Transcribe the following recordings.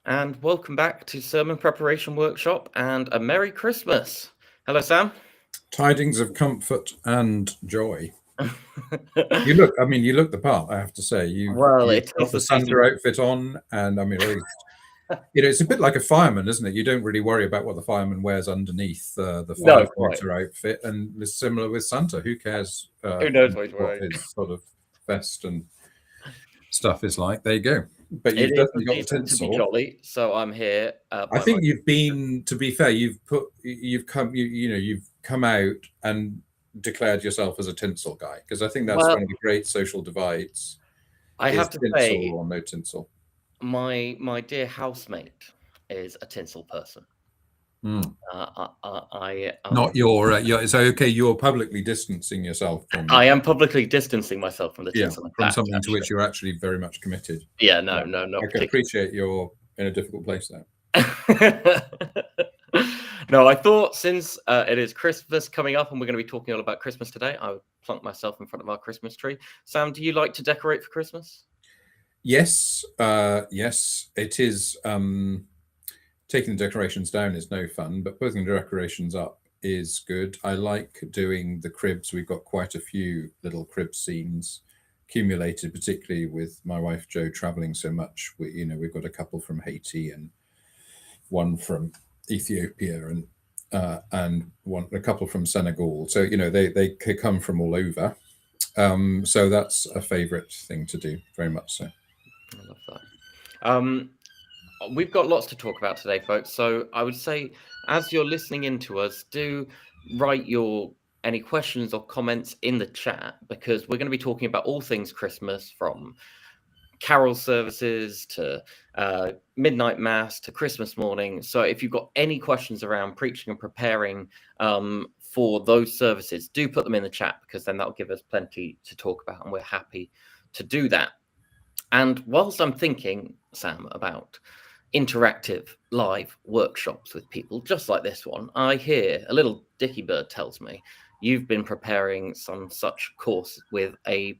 and welcome back to Sermon Preparation Workshop and a Merry Christmas. Hello, Sam. Tidings of comfort and joy. You look the part, I have to say. Well, You've it is got the the Santa season. outfit on, and or at least, it's a bit like a fireman, isn't it? You don't really worry about what the fireman wears underneath the No, quite. firefighter outfit, and it's similar with Santa. Who cares Who knows what he's what wearing? his sort of vest and stuff is like? There you go. But It you've is the definitely got the season to be tinsel. jolly, so I'm here I by my. think to be fair, you've come out and declared yourself as a tinsel guy, because I think that's Well, one of the great social divides I is have to tinsel say, or no tinsel. my dear housemate is a tinsel person. Mm. I Not your. So okay, you're publicly distancing yourself from am publicly distancing myself from the tinsel from fact, something to actually. which you're actually very much committed. Yeah, Yeah, no, not I can particularly. appreciate you're in a difficult place there. No, I thought since it is Christmas coming up and we're going to be talking all about Christmas today, I would plunk myself in front of our Christmas tree. Sam, do you like to decorate for Christmas? Yes, yes, it is. Taking the decorations down is no fun, but putting the decorations up is good. I like doing the cribs. We've got quite a few little crib scenes accumulated, particularly with my wife Jo traveling so much. We've got a couple from Haiti and one from Ethiopia and a couple from Senegal. So they could come from all over. So that's a favourite thing to do, very much so. I love that. We've got lots to talk about today, folks. So I would say, as you're listening into us, do write any questions or comments in the chat, because we're going to be talking about all things Christmas, from carol services to midnight mass to Christmas morning. So if you've got any questions around preaching and preparing for those services, do put them in the chat, because then that'll give us plenty to talk about, and we're happy to do that. And whilst I'm thinking, Sam, about interactive live workshops with people just like this one, I hear a little dicky bird tells me you've been preparing some such course with a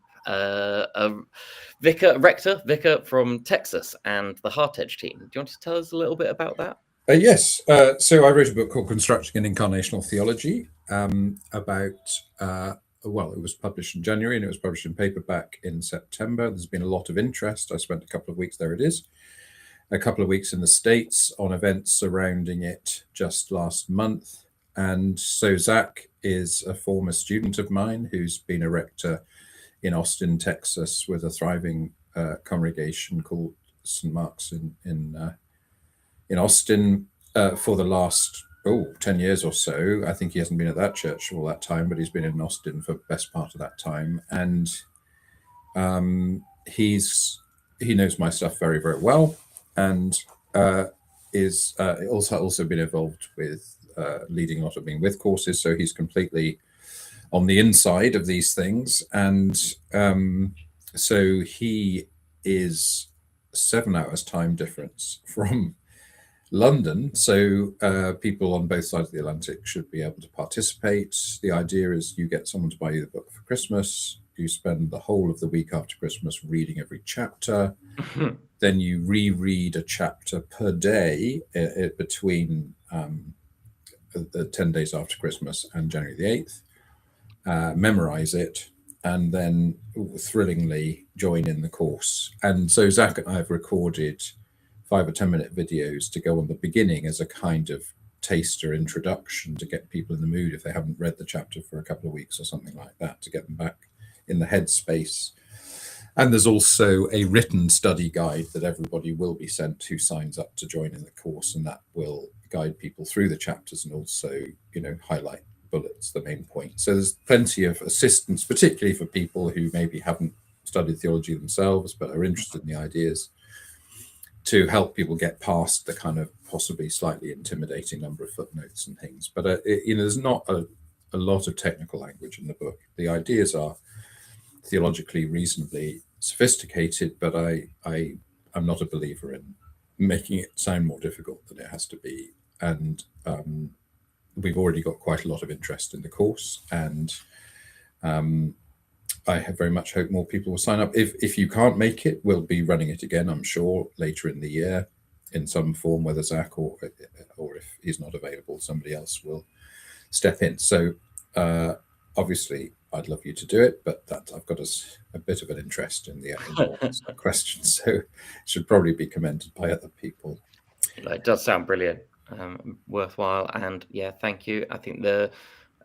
rector from Texas and the Heart Edge team. Do you want to tell us a little bit about that? Yes. So I wrote a book called Constructing an Incarnational Theology about, it was published in January and it was published in paperback in September. There's been a lot of interest. I spent a couple of weeks, there it is, a couple of weeks in the States on events surrounding it just last month. And so Zach is a former student of mine who's been a rector in Austin, Texas, with a thriving congregation called St. Mark's in Austin for the last 10 years or so. I think he hasn't been at that church all that time, but he's been in Austin for the best part of that time. And he knows my stuff very, very well, and is also been involved with leading a lot of being with courses. So he's completely on the inside of these things. And so he is 7 hours time difference from London. So people on both sides of the Atlantic should be able to participate. The idea is you get someone to buy you the book for Christmas. You spend the whole of the week after Christmas reading every chapter. Then you reread a chapter per day between the 10 days after Christmas and January the 8th. Memorize it, and then thrillingly join in the course. And so Zach and I have recorded 5 or 10-minute videos to go on the beginning as a kind of taster introduction to get people in the mood if they haven't read the chapter for a couple of weeks or something like that, to get them back in the headspace. And there's also a written study guide that everybody will be sent who signs up to join in the course, and that will guide people through the chapters and also, highlight bullets, the main point. So there's plenty of assistance, particularly for people who maybe haven't studied theology themselves but are interested in the ideas, to help people get past the kind of possibly slightly intimidating number of footnotes and things. But there's not a lot of technical language in the book. The ideas are theologically reasonably sophisticated, but I'm not a believer in making it sound more difficult than it has to be. And we've already got quite a lot of interest in the course, and I have very much hope more people will sign up. If you can't make it, we'll be running it again, I'm sure, later in the year. in some form, whether Zach or if he's not available, somebody else will step in. So obviously, I'd love you to do it, but that I've got a bit of an interest in the questions, so it should probably be commented by other people. It does sound brilliant, worthwhile, and yeah, thank you. I think the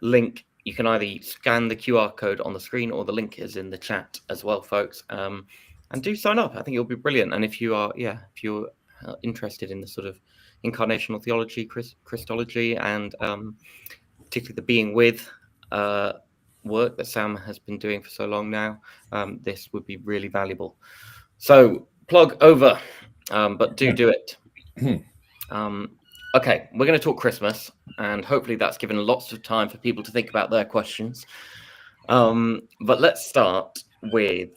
link, you can either scan the QR code on the screen or the link is in the chat as well, folks. And do sign up. I think it'll be brilliant. And if you are, if you're interested in the sort of incarnational theology, Christology, and particularly the being with work that Sam has been doing for so long now, this would be really valuable. So plug over, but do it. Okay, we're going to talk Christmas, and hopefully that's given lots of time for people to think about their questions. But let's start with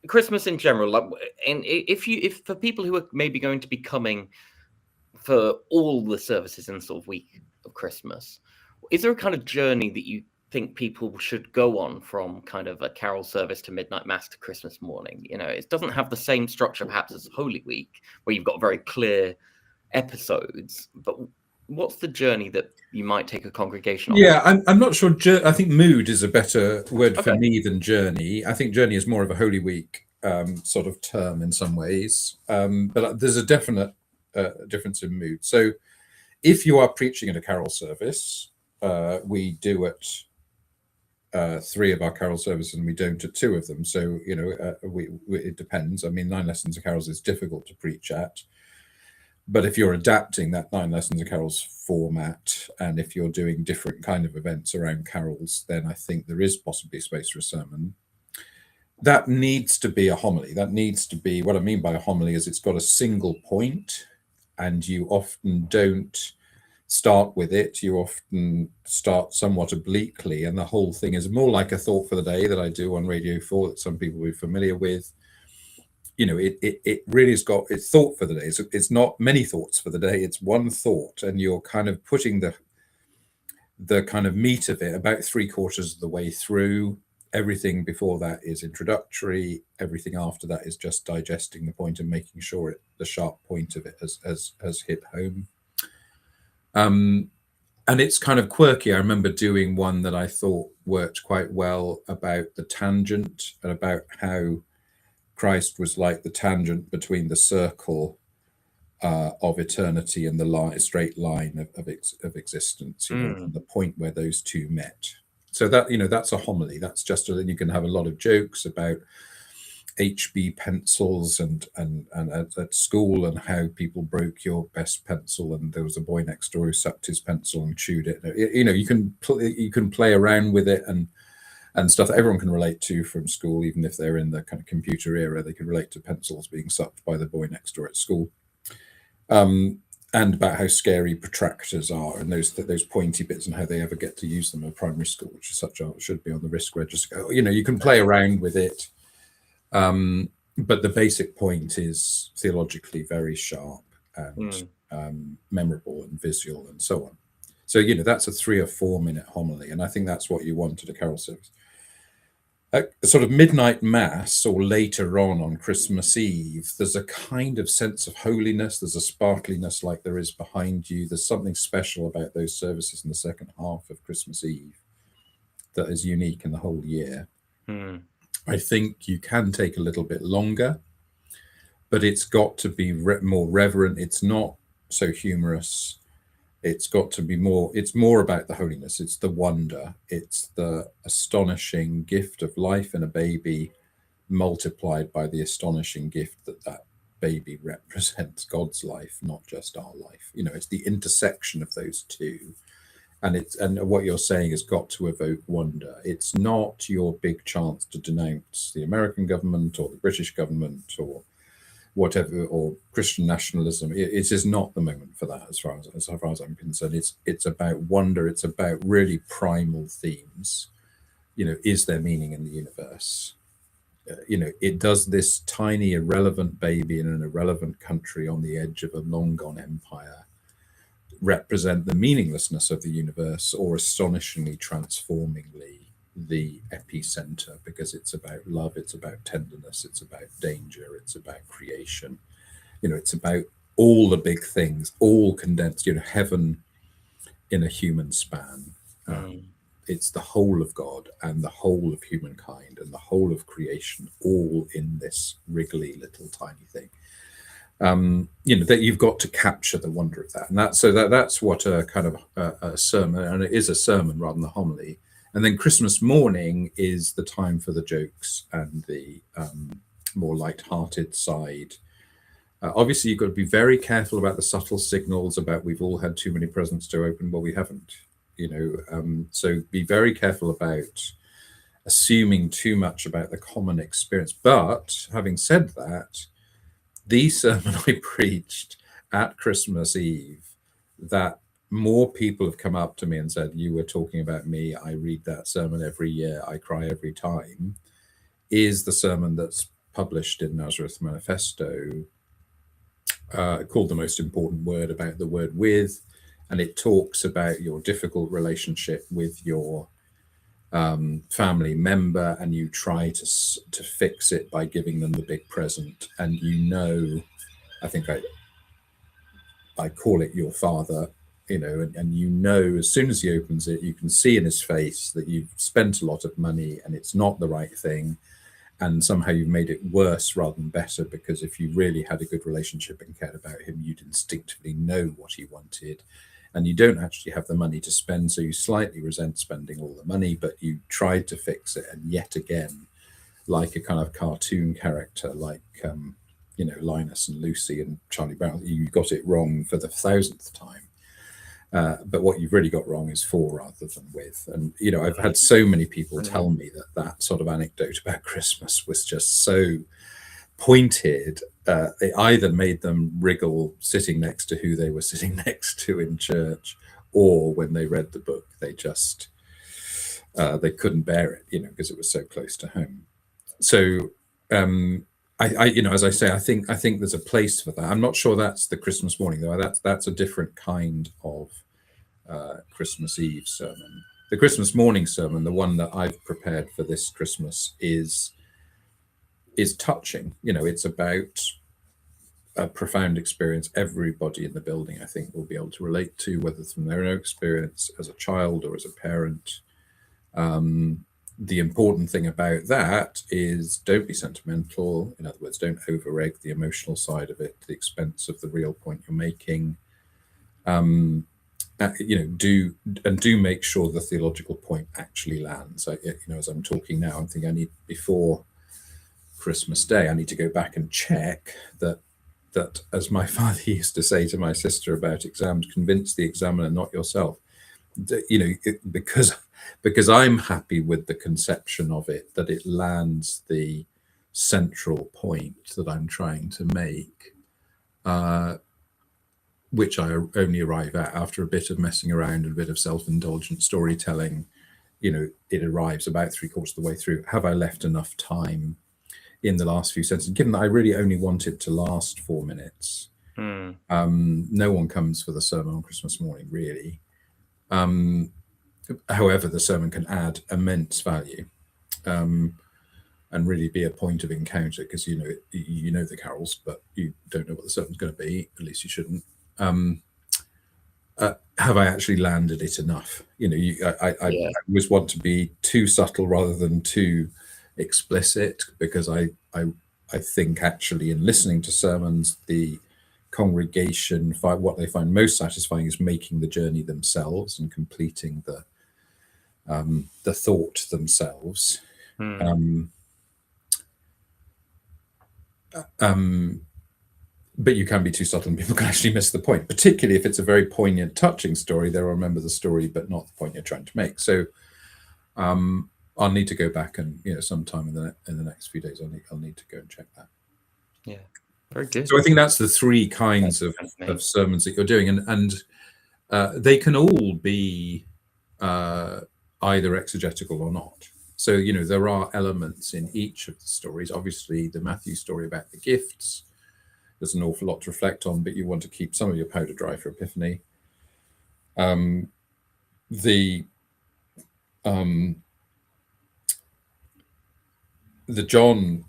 Christmas in general. Like, and if for people who are maybe going to be coming for all the services in the sort of week of Christmas, is there a kind of journey that you think people should go on from kind of a carol service to midnight mass to Christmas morning? You know, it doesn't have the same structure perhaps as Holy Week, where you've got very clear episodes, but what's the journey that you might take a congregation on? Yeah, I'm not sure. I think mood is a better word for me than journey. I think journey is more of a Holy Week sort of term in some ways, but there's a definite difference in mood. So if you are preaching at a carol service, we do at 3 of our carol services and we don't at 2 of them. So, you know, it depends. I mean, 9 lessons of carols is difficult to preach at. But if you're adapting that 9 lessons of carols format, and if you're doing different kind of events around carols, then I think there is possibly space for a sermon. That needs to be a homily. That needs to be, what I mean by a homily is it's got a single point, and you often don't start with it. You often start somewhat obliquely, and the whole thing is more like a thought for the day that I do on Radio 4 that some people will be familiar with. You know, it really has got its thought for the day. It's not many thoughts for the day. It's one thought, and you're kind of putting the kind of meat of it about 3/4 of the way through. Everything before that is introductory. Everything after that is just digesting the point and making sure the sharp point of it has hit home. And it's kind of quirky. I remember doing one that I thought worked quite well about the tangent and about how Christ was like the tangent between the circle of eternity and the straight line of existence, you know, and the point where those two met. So that, you know, that's a homily. That's just then you can have a lot of jokes about HB pencils and at school and how people broke your best pencil, and there was a boy next door who sucked his pencil and chewed it. You know, you can play around with it and stuff that everyone can relate to from school, even if they're in the kind of computer era, they can relate to pencils being sucked by the boy next door at school. And about how scary protractors are and those pointy bits and how they ever get to use them in primary school, which is should be on the risk register. You know, you can play around with it, but the basic point is theologically very sharp and memorable and visual and so on. So, you know, that's a 3 or 4 minute homily, and I think that's what you want at a carol service. A sort of midnight mass or later on Christmas Eve, there's a kind of sense of holiness. There's a sparkliness like there is behind you. There's something special about those services in the second half of Christmas Eve that is unique in the whole year. I think you can take a little bit longer, but it's got to be more reverent. It's not so humorous. It's got to be more, it's more about the holiness. It's the wonder. It's the astonishing gift of life in a baby multiplied by the astonishing gift that baby represents God's life, not just our life. You know, it's the intersection of those two. And what you're saying has got to evoke wonder. It's not your big chance to denounce the American government or the British government or whatever, or Christian nationalism. It is not the moment for that, as far as I'm concerned. It's about wonder. It's about really primal themes. You know, is there meaning in the universe? You know, it does this tiny irrelevant baby in an irrelevant country on the edge of a long gone empire represent the meaninglessness of the universe, or astonishingly transformingly the epicenter, because it's about love, it's about tenderness, it's about danger, it's about creation. It's about all the big things, all condensed. Heaven in a human span. Mm. It's the whole of God and the whole of humankind and the whole of creation, all in this wriggly little tiny thing. That you've got to capture the wonder of that, and that's what a kind of a sermon, and it is a sermon rather than a homily. And then Christmas morning is the time for the jokes and the more light-hearted side. Obviously, you've got to be very careful about the subtle signals about we've all had too many presents to open. Well, we haven't, so be very careful about assuming too much about the common experience. But having said that, the sermon I preached at Christmas Eve, that more people have come up to me and said, "You were talking about me. I read that sermon every year. I cry every time," is the sermon that's published in Nazareth Manifesto, called The Most Important Word, about the word with. And it talks about your difficult relationship with your family member, and you try to fix it by giving them the big present. And I think I call it your father, and as soon as he opens it, you can see in his face that you've spent a lot of money and it's not the right thing. And somehow you've made it worse rather than better, because if you really had a good relationship and cared about him, you'd instinctively know what he wanted. And you don't actually have the money to spend, so you slightly resent spending all the money, but you tried to fix it. And yet again, like a kind of cartoon character, like Linus and Lucy and Charlie Brown, you got it wrong for the 1000th time. But what you've really got wrong is for rather than with. And I've had so many people tell me that sort of anecdote about Christmas was just so pointed. It either made them wriggle sitting next to who they were sitting next to in church, or when they read the book, they just they couldn't bear it, because it was so close to home. So as I say, I think there's a place for that. I'm not sure that's the Christmas morning, though. That's a different kind of Christmas Eve sermon. The Christmas morning sermon, the one that I've prepared for this Christmas, is touching. It's about a profound experience everybody in the building, I think, will be able to relate to, whether from their own experience as a child or as a parent. The important thing about that is don't be sentimental. In other words, don't over egg the emotional side of it to the expense of the real point you're making. Do make sure the theological point actually lands. As I'm talking now, I'm thinking I need, before Christmas Day, I need to go back and check that, as my father used to say to my sister about exams, convince the examiner, not yourself. Because I'm happy with the conception of it, that it lands the central point that I'm trying to make, which I only arrive at after a bit of messing around and a bit of self-indulgent storytelling. It arrives about 3/4 of the way through. Have I left enough time in the last few sentences, given that I really only want it to last 4 minutes? No one comes for the sermon on Christmas morning, really. However, the sermon can add immense value, and really be a point of encounter, because you know the carols, but you don't know what the sermon's going to be. At least you shouldn't. Have I actually landed it enough? I always want to be too subtle rather than too explicit, because I think actually in listening to sermons, the congregation what they find most satisfying is making the journey themselves and completing the thought themselves. But you can be too subtle and people can actually miss the point, particularly if it's a very poignant, touching story. They'll remember the story but not the point you're trying to make. So I'll need to go back and sometime in the next few days I'll need to go and check that. Yeah, very good. So I think that's the three kinds of sermons that you're doing, and they can all be either exegetical or not. So there are elements in each of the stories. Obviously, the Matthew story about the gifts, there's an awful lot to reflect on, but you want to keep some of your powder dry for Epiphany. The John,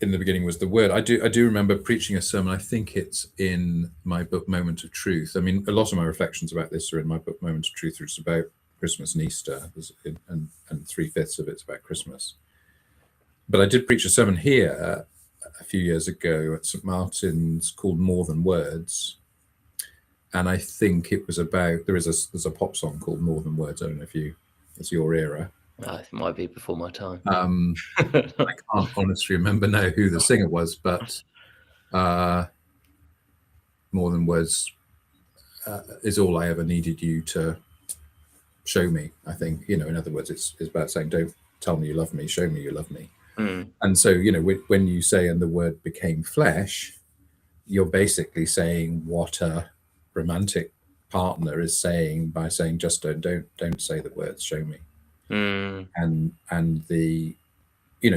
in the beginning was the Word. I do remember preaching a sermon. I think it's in my book Moment of Truth. I mean, a lot of my reflections about this are in my book Moment of Truth, which is about Christmas and Easter, and 3/5 of it's about Christmas. But I did preach a sermon here a few years ago at St Martin's called More Than Words, and I think it was about there's a pop song called More Than Words. I don't know if it's your era. It might be before my time. I can't honestly remember now who the singer was, but More Than Words is all I ever needed you to show me. I think, in other words, it's about saying, don't tell me you love me, show me you love me. And so, when you say, and the Word became flesh, you're basically saying what a romantic partner is saying by saying, just don't say the words, show me. And the,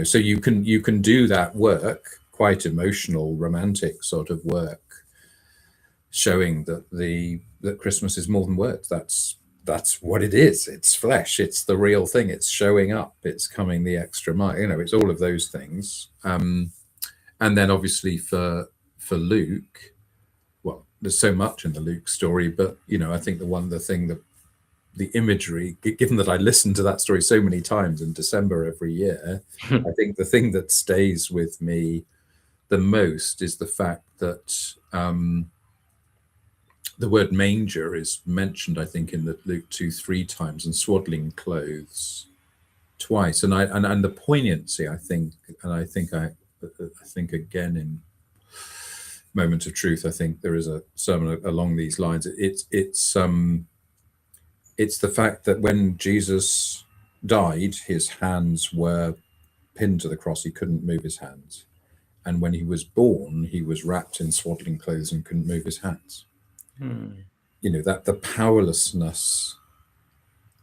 so you can do that work, quite emotional, romantic sort of work, showing that Christmas is more than words. That's what it is. It's flesh. It's the real thing. It's showing up. It's coming the extra mile. It's all of those things. And then obviously for Luke, well, there's so much in the Luke story, but I think the imagery, given that I listened to that story so many times in December every year, I think the thing that stays with me the most is the fact that the word manger is mentioned, I think, in the Luke 2 3 times, and swaddling clothes twice. And the poignancy, I think again in Moment of Truth, I think there is a sermon along these lines. It's the fact that when Jesus died, his hands were pinned to the cross. He couldn't move his hands. And when he was born, he was wrapped in swaddling clothes and couldn't move his hands. That the powerlessness,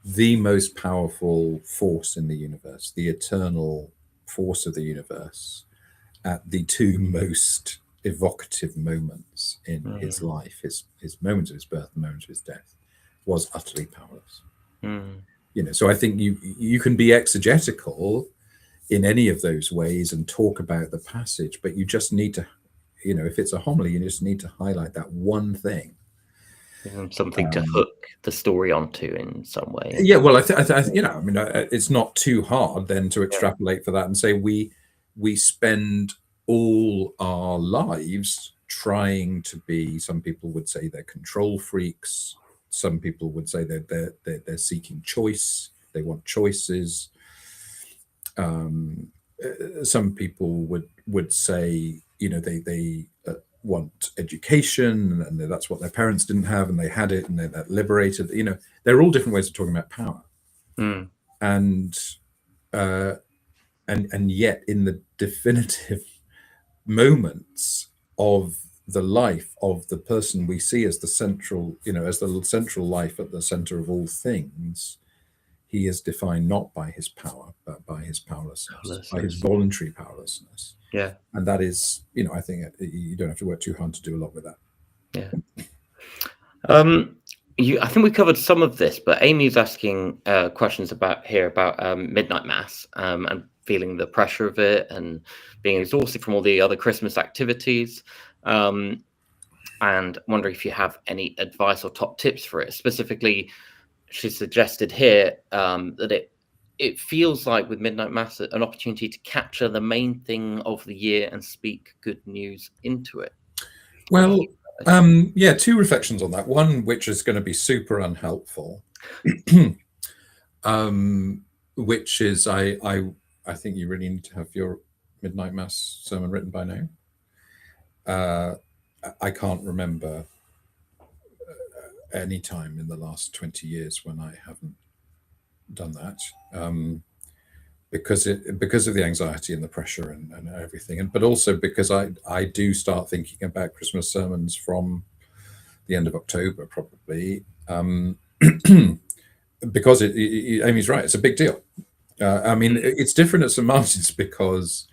the most powerful force in the universe, the eternal force of the universe, at the two most evocative moments in his life, his moments of his birth and moments of his death, was utterly powerless. So I think you can be exegetical in any of those ways and talk about the passage, but you just need to, if it's a homily, you just need to highlight that one thing. Something to hook the story onto in some way. Yeah, well, it's not too hard then to extrapolate for that and say we spend all our lives trying to be. Some people would say they're control freaks. Some people would say they're seeking choice. They want choices. Some people would say they want education, and that's what their parents didn't have, and they had it, and they're liberated. They're all different ways of talking about power, and yet in the definitive moments of the life of the person we see as the central, as the central life at the center of all things, he is defined not by his power, but by his powerlessness, by his voluntary powerlessness. Yeah. And that is, I think you don't have to work too hard to do a lot with that. Yeah. I think we covered some of this, but Amy's asking questions about midnight mass and feeling the pressure of it and being exhausted from all the other Christmas activities, and wondering if you have any advice or top tips for it. Specifically, she suggested here that it feels like with midnight mass an opportunity to capture the main thing of the year and speak good news into it. Well, two reflections on that. One, which is going to be super unhelpful, which is I think you really need to have your midnight mass sermon written by now. I can't remember any time in the last 20 years when I haven't done that, because of the anxiety and the pressure and everything, but also because I do start thinking about Christmas sermons from the end of October probably, because Amy's right, it's a big deal. It's different at St Martin's because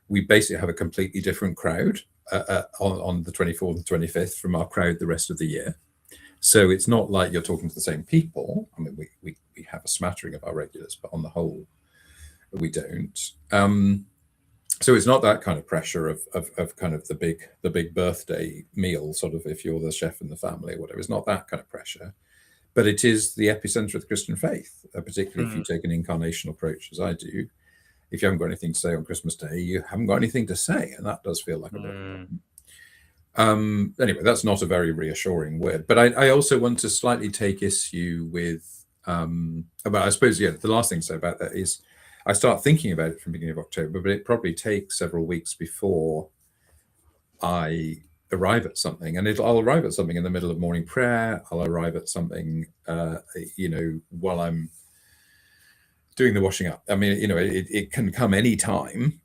we basically have a completely different crowd on the 24th and 25th from our crowd the rest of the year. So it's not like you're talking to the same people. We have a smattering of our regulars, but on the whole, we don't. So it's not that kind of pressure of kind of the big birthday meal, sort of, if you're the chef in the family or whatever. It's not that kind of pressure, but it is the epicenter of the Christian faith, particularly if you take an incarnational approach, as I do. If you haven't got anything to say on Christmas Day, you haven't got anything to say, and that does feel like a bit of a problem. Anyway, that's not a very reassuring word, but I also want to slightly take issue with, but I suppose, yeah, the last thing to say about that is I start thinking about it from the beginning of October, but it probably takes several weeks before I arrive at something, and I'll arrive at something in the middle of morning prayer. I'll arrive at something, while I'm doing the washing up. I mean, it can come any time,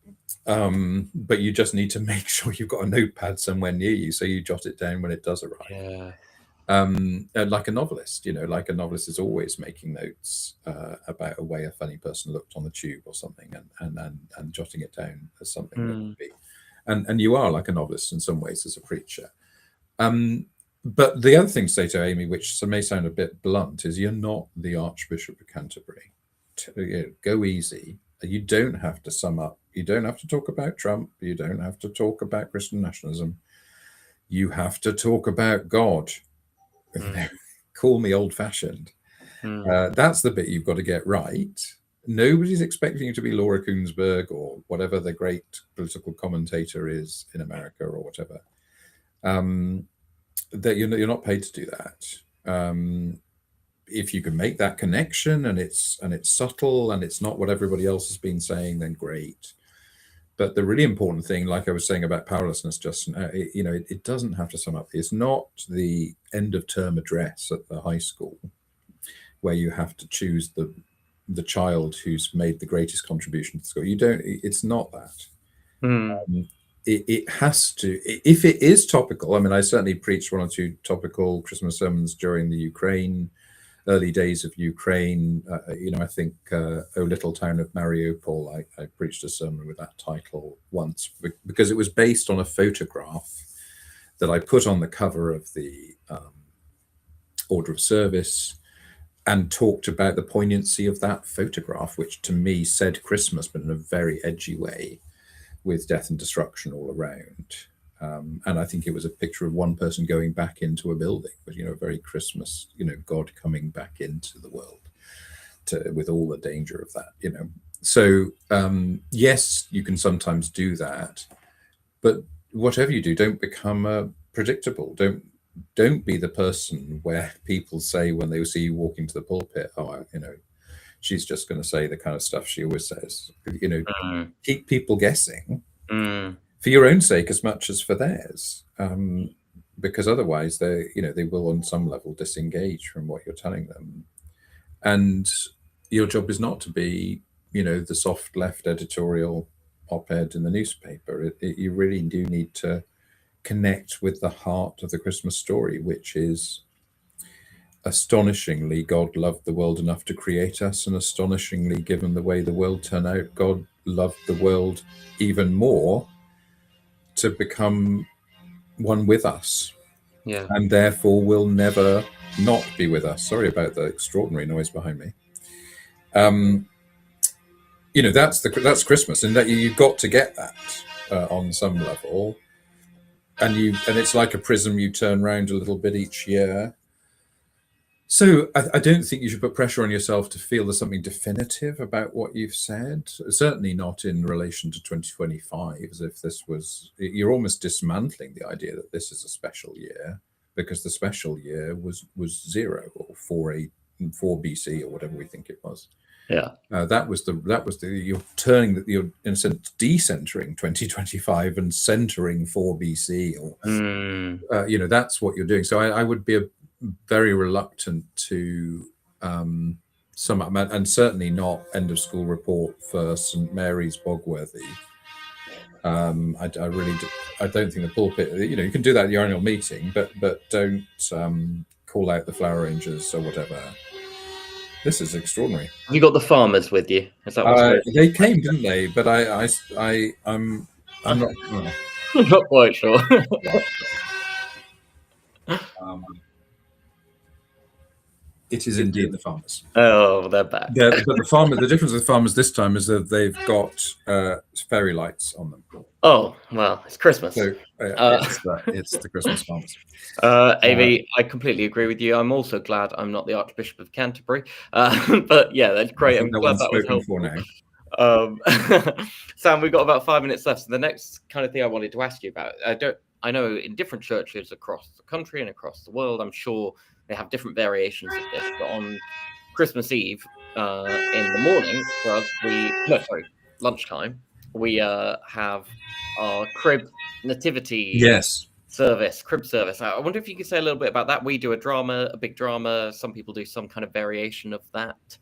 but you just need to make sure you've got a notepad somewhere near you, so you jot it down when it does arrive. Yeah. Like a novelist, like a novelist is always making notes about a way a funny person looked on the tube or something, and jotting it down as something that would be. And you are like a novelist in some ways as a preacher. But the other thing to say to Amy, which may sound a bit blunt, is you're not the Archbishop of Canterbury. Go easy. You don't have to sum up. You don't have to talk about Trump. You don't have to talk about Christian nationalism. You have to talk about God. Call me old-fashioned. That's the bit you've got to get right. Nobody's expecting you to be Laura Kuenssberg or whatever the great political commentator is in America or whatever. That you're not paid to do that. If you can make that connection and it's subtle and it's not what everybody else has been saying, then great. But the really important thing, like I was saying about powerlessness just now, it doesn't have to sum up. It's not the end of term address at the high school where you have to choose the child who's made the greatest contribution to the school. It's not that. It has to, if it is topical. I mean, I certainly preached one or two topical Christmas sermons during the early days of Ukraine. I think "O Little Town of Mariupol," I preached a sermon with that title once, because it was based on a photograph that I put on the cover of the order of service, and talked about the poignancy of that photograph, which to me said Christmas, but in a very edgy way, with death and destruction all around. And I think it was a picture of one person going back into a building, but very Christmas, God coming back into the world with all the danger of that, So yes, you can sometimes do that, but whatever you do, don't become predictable. Don't be the person where people say when they see you walking to the pulpit, oh, she's just going to say the kind of stuff she always says. Keep people guessing. For your own sake as much as for theirs, because otherwise they will on some level disengage from what you're telling them. And your job is not to be, the soft left editorial op-ed in the newspaper. You really do need to connect with the heart of the Christmas story, which is, astonishingly, God loved the world enough to create us, and astonishingly, given the way the world turned out, God loved the world even more to become one with us, and therefore will never not be with us. Sorry about the extraordinary noise behind me. That's Christmas, and that you've got to get that on some level, and it's like a prism. You turn round a little bit each year. So I don't think you should put pressure on yourself to feel there's something definitive about what you've said. Certainly not in relation to 2025, as if you're almost dismantling the idea that this is a special year, because the special year was 0 or 4 BC or whatever we think it was. Yeah. You're in a sense decentering 2025 and centering 4 BC, or that's what you're doing. So I would be very reluctant to sum up, and certainly not end of school report for St Mary's Bogworthy. I don't think the pulpit, you can do that at your annual meeting, but don't call out the flower arrangers or whatever. This is extraordinary. Have you got the farmers with you? Is that what's they came, didn't they? But I'm not. I'm not quite sure. It is indeed the farmers. Oh, they're back. But the difference with farmers this time is that they've got fairy lights on them. Oh, well, it's Christmas. So Uh, it's the Christmas farmers. Avi, I completely agree with you. I'm also glad I'm not the Archbishop of Canterbury. But yeah, that's I great. think I'm that glad one's that was spoken for helpful. now. Um, Sam, we've got about 5 minutes left. So the next kind of thing I wanted to ask you about, I know in different churches across the country and across the world, I'm sure they have different variations of this. But on Christmas Eve, in the morning for us, lunchtime, we have our crib nativity Yes. crib service. I wonder if you could say a little bit about that. We do a big drama. Some people do some kind of variation of that.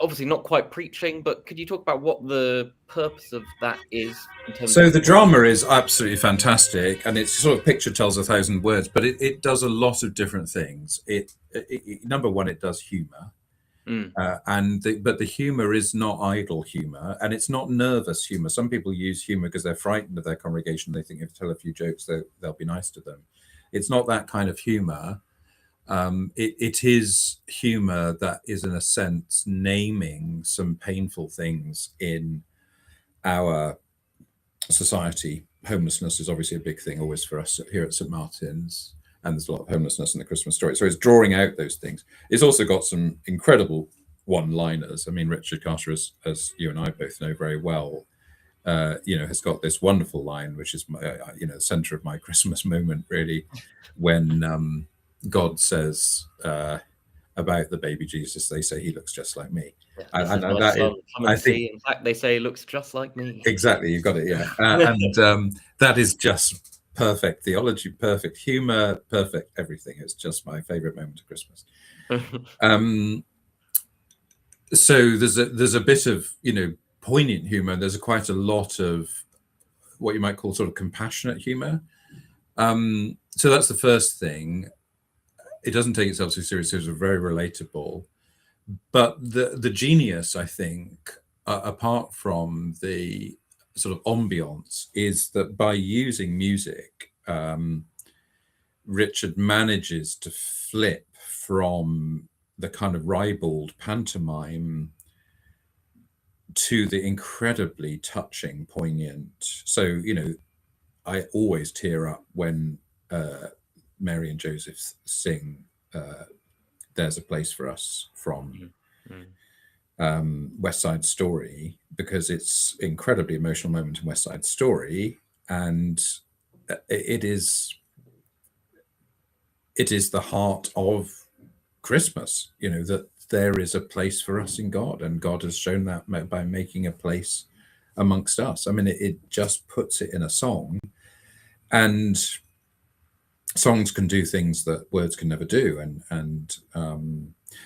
Obviously not quite preaching, but could you talk about what the purpose of that is in terms So of? the drama is absolutely fantastic, and it's sort of picture tells 1,000 words, but it does a lot of different things. Number one, it does humor. Mm, But the humor is not idle humor, and it's not nervous humor. Some people use humor because they're frightened of their congregation. They think if they tell a few jokes, they'll be nice to them. It's not that kind of humor. It is humor that is, in a sense, naming some painful things in our society. Homelessness is obviously a big thing always for us here at St. Martin's, and there's a lot of homelessness in the Christmas story. So it's drawing out those things. It's also got some incredible one-liners. I mean, Richard Carter, as you and I both know very well, has got this wonderful line, which is the center of my Christmas moment, really, when God says about the baby Jesus, they say he looks just like me, yeah, this is my that is, son. Come I and think, see. In fact, they say he looks just like me. exactly, you've got it, yeah. And that is just perfect theology, perfect humor, perfect everything. It's just my favorite moment of Christmas. Um, so there's a bit of poignant humor. There's quite a lot of what you might call sort of compassionate humor. So that's the first thing. It doesn't take itself too seriously. It's very relatable. But the genius, I think, apart from the sort of ambiance, is that by using music, Richard manages to flip from the kind of ribald pantomime to the incredibly touching, poignant. So, I always tear up when Mary and Joseph sing There's a Place for Us from West Side Story, because it's incredibly emotional moment in West Side Story, and it is the heart of Christmas, that there is a place for us in God, and God has shown that by making a place amongst us. I mean, it just puts it in a song, and songs can do things that words can never do, and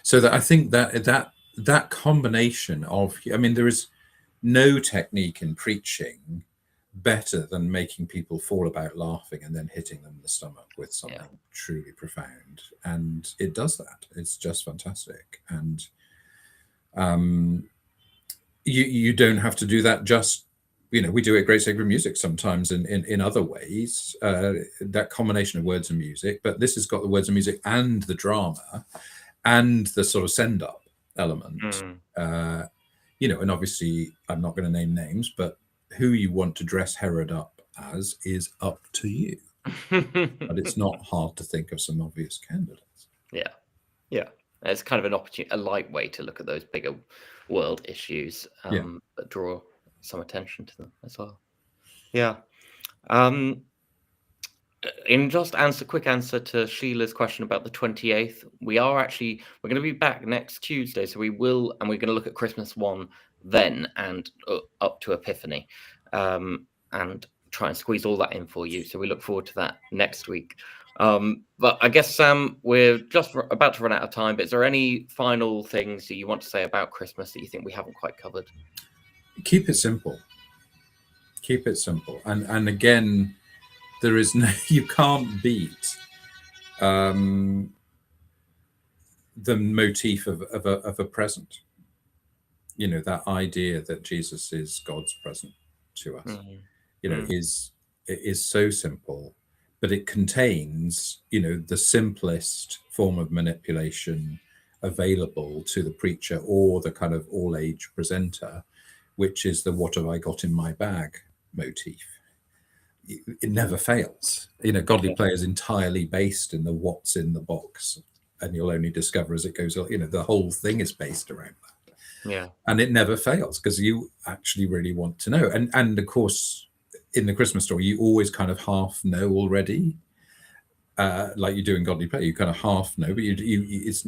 so that I think that combination of, I mean, there is no technique in preaching better than making people fall about laughing and then hitting them in the stomach with something truly profound, and it does that. It's just fantastic. And you don't have to do that just, we do it at Great Sacred Music sometimes in other ways, that combination of words and music, but this has got the words and music and the drama and the sort of send up element. And obviously I'm not going to name names, but who you want to dress Herod up as is up to you. But it's not hard to think of some obvious candidates. Yeah. It's kind of a light way to look at those bigger world issues, but draw some attention to them as well. Yeah. In just quick answer to Sheila's question about the 28th, we're going to be back next Tuesday, so we're going to look at Christmas 1 then and up to Epiphany, and try and squeeze all that in for you. So we look forward to that next week. But I guess, Sam, we're just about to run out of time, but is there any final things that you want to say about Christmas that you think we haven't quite covered? Keep it simple. Keep it simple. And again, there is no, you can't beat the motif of a present. That idea that Jesus is God's present to us, it is so simple, but it contains, the simplest form of manipulation available to the preacher or the kind of all age presenter, which is the "what have I got in my bag" motif. It never fails. Godly Yeah. Play is entirely based in the "what's in the box," and you'll only discover as it goes on. The whole thing is based around that. Yeah. And it never fails because you actually really want to know. And of course, in the Christmas story, you always kind of half know already. Like you do in Godly Play, you kind of half know, but it's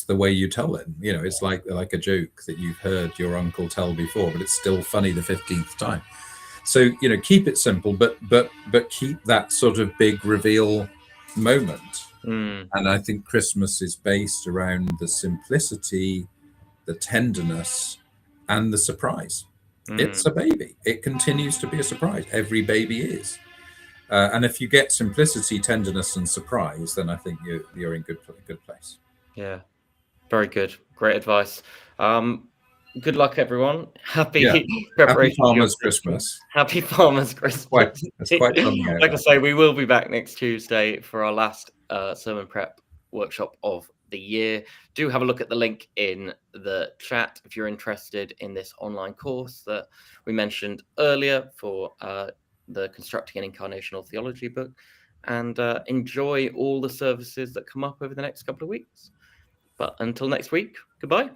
the way you tell it. It's like a joke that you've heard your uncle tell before, but it's still funny the 15th time. So keep it simple, but keep that sort of big reveal moment. And I think Christmas is based around the simplicity, the tenderness, and the surprise. It's a baby. It continues to be a surprise. Every baby is. And if you get simplicity, tenderness, and surprise, then I think you're in good place. Yeah. Very good. Great advice. Good luck, everyone. Happy Yeah. Happy preparation for your Farmer's Christmas. Happy Farmer's Christmas. It's quite something out Like I there. say, we will be back next Tuesday for our last sermon prep workshop of the year. Do have a look at the link in the chat if you're interested in this online course that we mentioned earlier for the Constructing an Incarnational Theology book, and enjoy all the services that come up over the next couple of weeks. But until next week, goodbye.